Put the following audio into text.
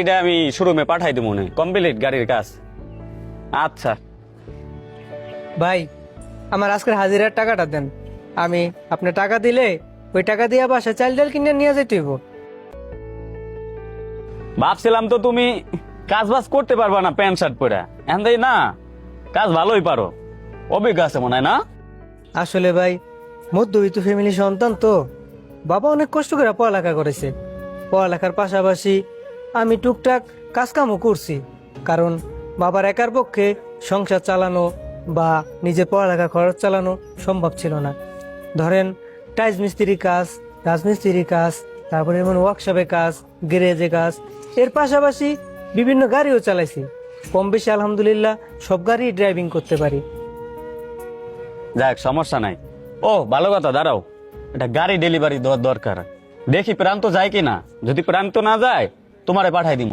এটা আমি শোরুমে পাঠাই দিব মনে কমপ্লিট গাড়ির কাজ। আচ্ছা ভাই আমার আজকের হাজিরার টাকাটা দেন, আমি আপনি টাকা দিলে ওই টাকা দিয়ে বাসা চাল ডাল কিনে নিয়ে যেতে হইব। ভাবছিলাম তো তুমি কাজ বাজ করতে পারবা না প্যান্ট শার্ট পরে, এখন দেখি না কাজ ভালোই পারো, অভিজ্ঞ আছে মনে হয় না? আসলে ভাই মধ্যবিত্ত ফ্যামিলি সন্তান তো, বাবা অনেক কষ্ট করে পড়ালেখা করেছে। পড়ালেখার পাশাপাশি আমি টুকটাক কাজকামও করছি, কারণ বাবার একার পক্ষে সংসার চালানো বা নিজের পড়ালেখা খরচ চালানো সম্ভব ছিল না। ধরেন টাইলস মিস্ত্রি কাজ, রাজমিস্ত্রি কাজ, তারপরে যেমন ওয়ার্কশপে কাজ, গ্যারেজে কাজ, এর পাশাপাশি বিভিন্ন গাড়িও চালাইছি। কম বেশি আলহামদুলিল্লাহ সব গাড়ি ড্রাইভিং করতে পারি। যাক সমস্যা নাই। ও ভালো কথা, দাঁড়াও, এটা গাড়ি ডেলিভারি দেওয়ার দরকার। দেখি প্রান্ত যায় কিনা, যদি প্রান্ত না যায় তোমারে পাঠাই দিব।